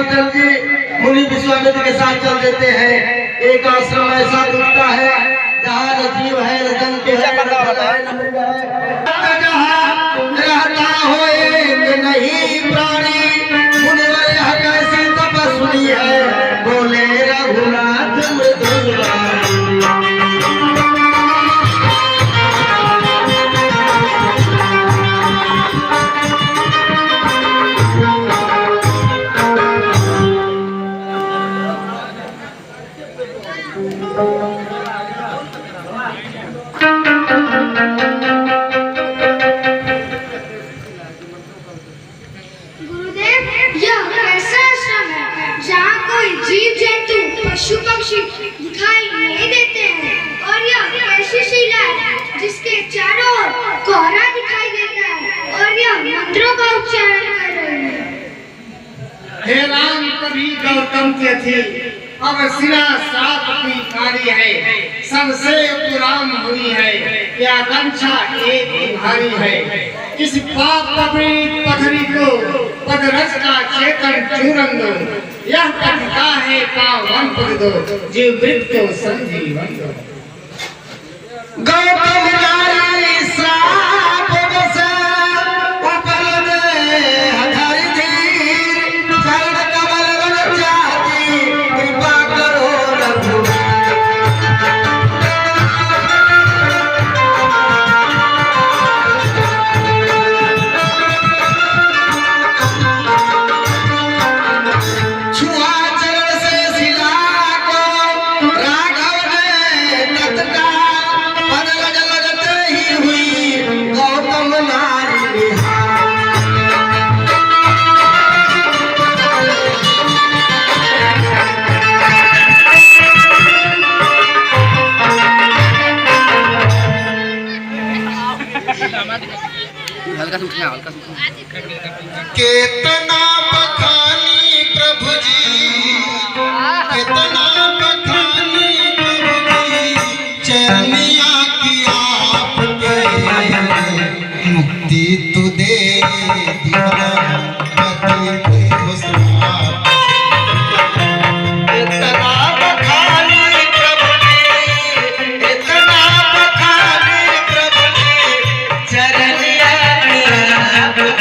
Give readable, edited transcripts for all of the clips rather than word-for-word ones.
रामचंद्र जी मुनि विश्वामित्र के साथ चल देते हैं। एक आश्रम ऐसा दिखता है जहाँ न जीव है, न जंतु है, न फल है, न मृग है, जहाँ रहता हो एक नहीं प्राणी। मुनिवर यह कैसी तपस्वी है, बोले रघुनाथ मृदुला। पशु पक्षी दिखाई नहीं देते हैं और यह ऐसी शिला है जिसके चारों ओर कोहरा दिखाई देता है और यह मंत्रों का उच्चारण कर रही है। हे राम, कभी गौतम के थे, अब सिरा सात की कारी है। सबसे पुरान हुई है, या कंछा एक भारी है। इस पाप पवित्र पथरी को पदरस का चेतन चूरन दो। यह पथिका है पावन पद दो, जीव वृत्त को संजीवन दो। गौतम नारी श्राप बसे उपल दे हरि धीर। चरण कमल रन चाची कृपा करो रघुनाथ। छुआ चरण से शिला को राघव ने तत्काल पद लग लगते ही हुई गौतम नारी निहार। केतना बखानी प्रभु जी, केतना बखानी प्रभु जी, चरनिया की आपके मुक्ति तू दे दिया पति के हुस्न। इतना बखानी प्रभु जी, इतना बखानी प्रभु जी, चरनिया की आपके।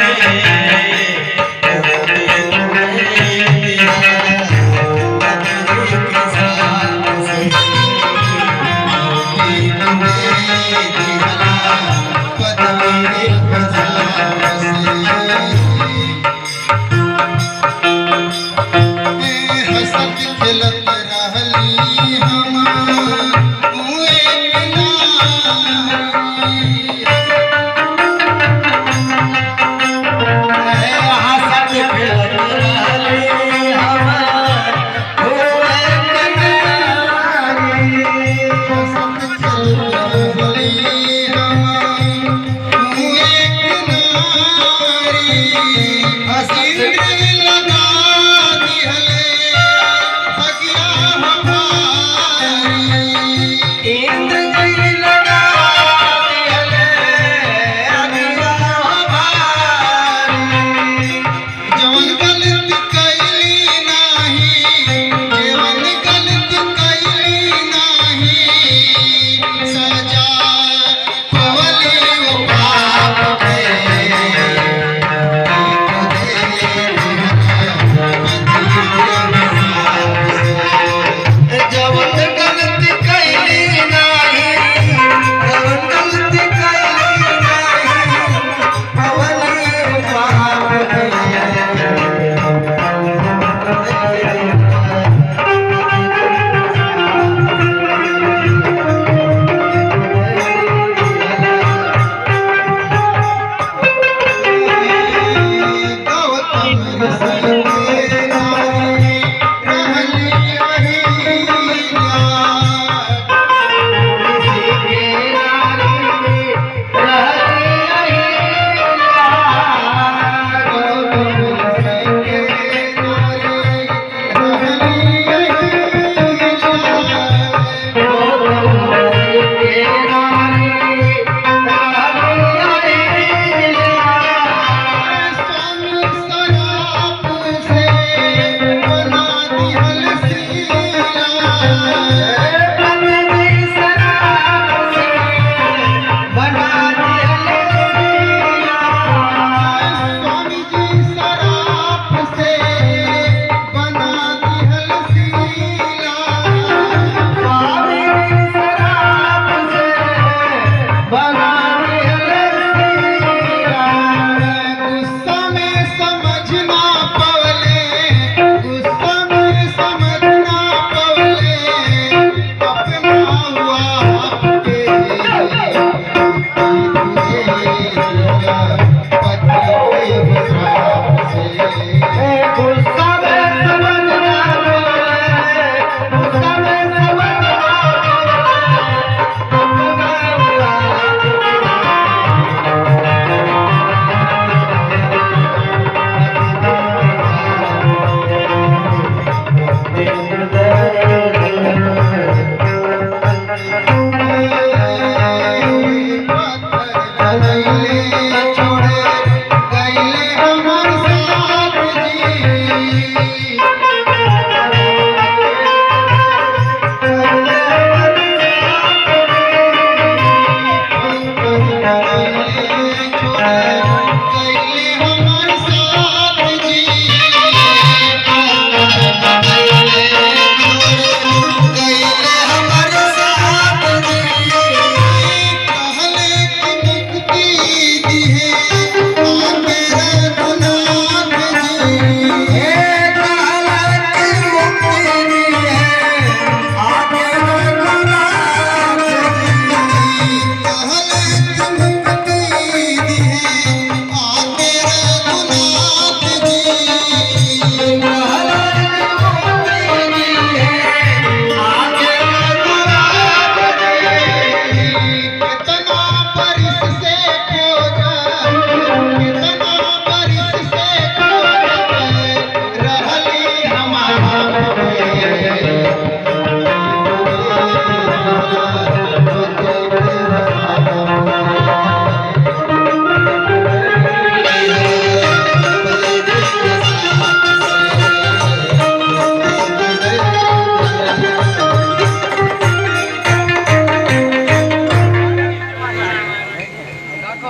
हे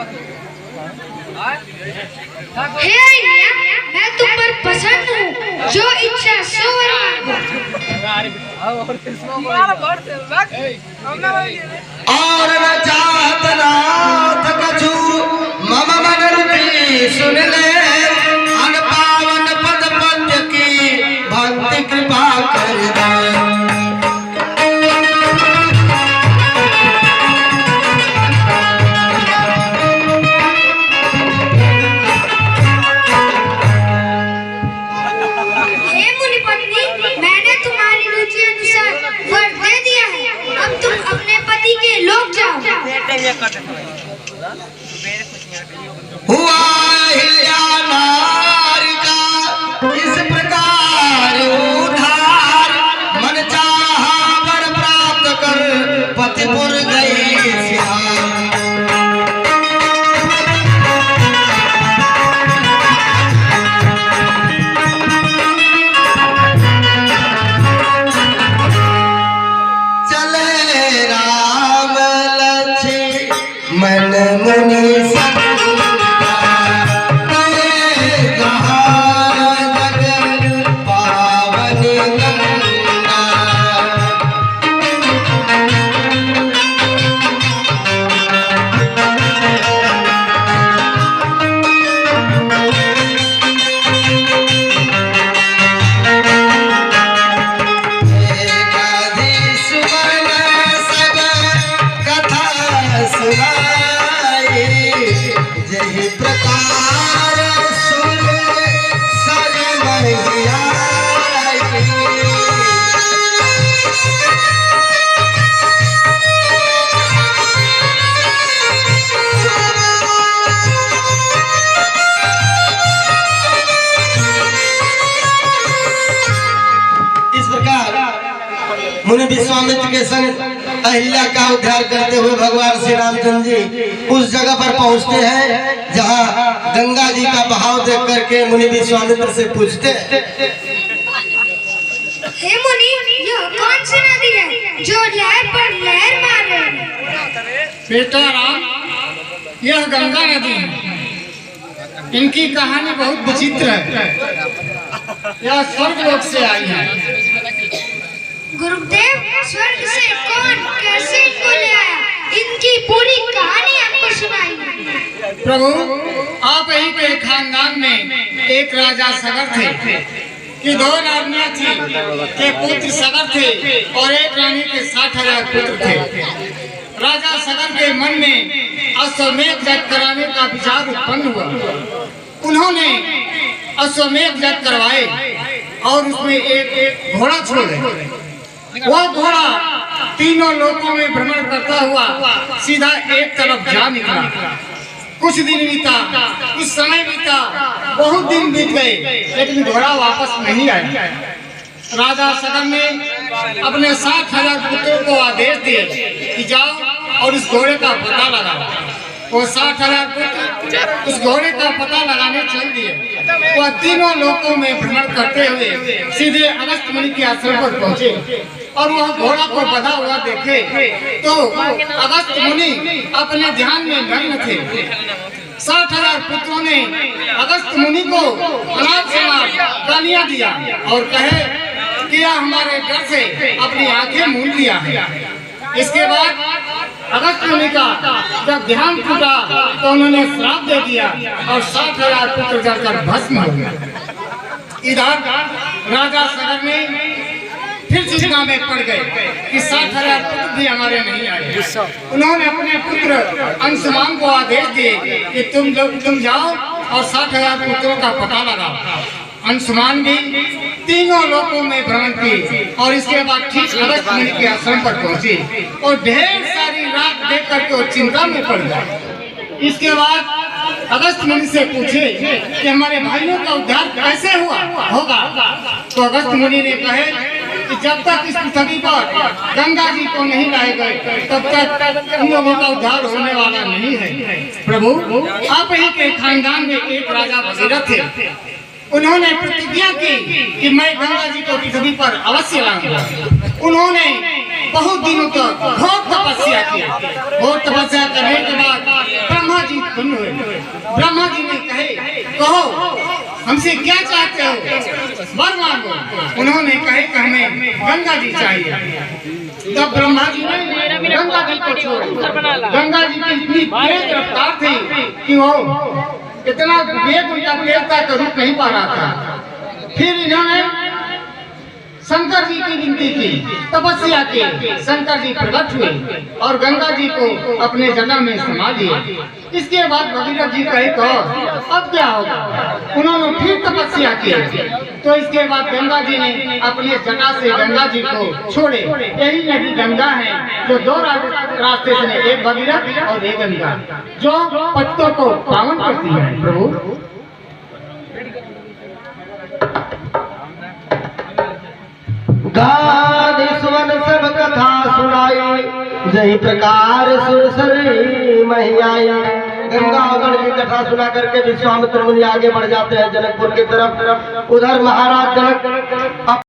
आइया, मैं तुम पर प्रसन्न हूँ, जो इच्छा सो वर और न चाहत नाथ कछु मम मन रुचि सुन ले, अन पावन पद पद्य की भक्ति कृपा कर दे। हुआ हिल्यानार का इस प्रकार उधार, मन चाहा वर प्राप्त कर पतिपुर गई सिहार। चले राम लक्ष्मण मुनि मुनि विश्वामित्र के संग अहिल्या का उद्धार करते हुए भगवान श्री रामचंद्र जी उस जगह पर पहुंचते हैं जहां गंगा जी का बहाव देख करके मुनि विश्वामित्र से पूछते हैं, हे मुनि, यह कौन सी नदी है जो लहर पर लहर मार रही है? बेटा राम, यह गंगा नदी है। इनकी कहानी बहुत विचित्र है। यह स्वर्गलोक से आई है। गुरुदेव, स्वर्ग से कौन कैसे इनको ले आया? इनकी पूरी कहानी हमको सुनाइए। प्रभु, आप ही के खानदान में एक राजा सगर थे कि 2 रानियां थी के पुत्र सगर थे और एक रानी के 60,000 पुत्र थे। राजा सगर के मन में अश्वमेध यज्ञ कराने का विचार उत्पन्न हुआ। उन्होंने अश्वमेध यज्ञ करवाए और उसमें एक घोड़ा छोड़े। वह घोड़ा तीनों लोकों में भ्रमण करता हुआ सीधा एक तरफ जा निकला। कुछ दिन बीता, कुछ समय बीता, बहुत दिन बीत गए, लेकिन घोड़ा वापस नहीं आया। राजा सगर ने अपने 60,000 पुत्रों को आदेश दिए कि जाओ और उस घोड़े का पता लगाओ। वो 60,000 पुत्र उस घोड़े का पता लगाने चल दिए। वह तीनों लोकों में भ्रमण करते हुए सीधे अगस्त मुनि के आश्रम पर पहुंचे और वह घोड़ा को बंधा हुआ देखे तो अगस्त मुनि अपने ध्यान में मग्न थे। 60,000 पुत्रों ने अगस्त मुनि को अनाथ समाज गालियां दिया और कहे कि यह हमारे डर से अपनी आंखें मूंद लिया है। इसके बाद अगस्त मुनि का जब ध्यान टूटा तो उन्होंने श्राप दे दिया और 60,000 पुत्र जलकर भस्म हो गए। इधर राजा सगर में फिर चिंता में पड़ गए कि 60,000 पुत्र भी हमारे नहीं आए। उन्होंने अपने पुत्र अंशुमान को आदेश दिए कि तुम जाओ और 60,000 पुत्रों का पता लगाओ। अंशुमान भी तीनों लोकों में भ्रमण की और इसके बाद ठीक अगस्त मुनि के आश्रम पर पहुंची और ढेर सारी रात देख करके वो चिंता में पड़ गए। इसके बाद अगस्त मुनि से पूछे कि हमारे भाइयों का उद्धार कैसे होगा। तो अगस्त मुनि ने कहे कि जब तक इस पृथ्वी पर गंगा जी को नहीं लाए गए तब तक इन लोगों का उद्धार होने वाला नहीं है। प्रभु, आप ही के खानदान में एक राजा भगीरथ थे। उन्होंने प्रतिज्ञा की कि मैं गंगा जी को पृथ्वी पर अवश्य लाऊंगा। उन्होंने बहुत दिनों तक घोर तपस्या की। घोर तपस्या करने के बाद ब्रह्मा जी हमसे क्या चाहते हो? वर मांगो। उन्होंने कहे कि हमें गंगा जी चाहिए। तब ब्रह्मा जी ने गंगा जी को छोड़ा। गंगा जी की इतनी तेज रफ्तार थी कि वो इतना वेग उनका तेज था कि रुक नहीं पा रहा था। फिर इन्होंने शंकर जी की विनती की, तपस्या की। शंकर जी प्रकट हुए और गंगा जी को अपने जटा में समा लिए। इसके बाद भगीरथ जी कहे तो अब क्या होगा? उन्होंने फिर तपस्या की। तो इसके बाद गंगा जी ने अपने जटा से गंगा जी को छोड़े। यही नदी गंगा है जो दो रास्ते से, एक भगीरथ और एक गंगा, जो पत्तों को पावन करती है। प्रभु गान सुवन सब कथा सुनाई, जही प्रकार सुरसरी महियाई। गंगा अगण की कथा सुना करके विश्वामित्र मुनि आगे बढ़ जाते हैं जनकपुर की तरफ। उधर महाराज जनक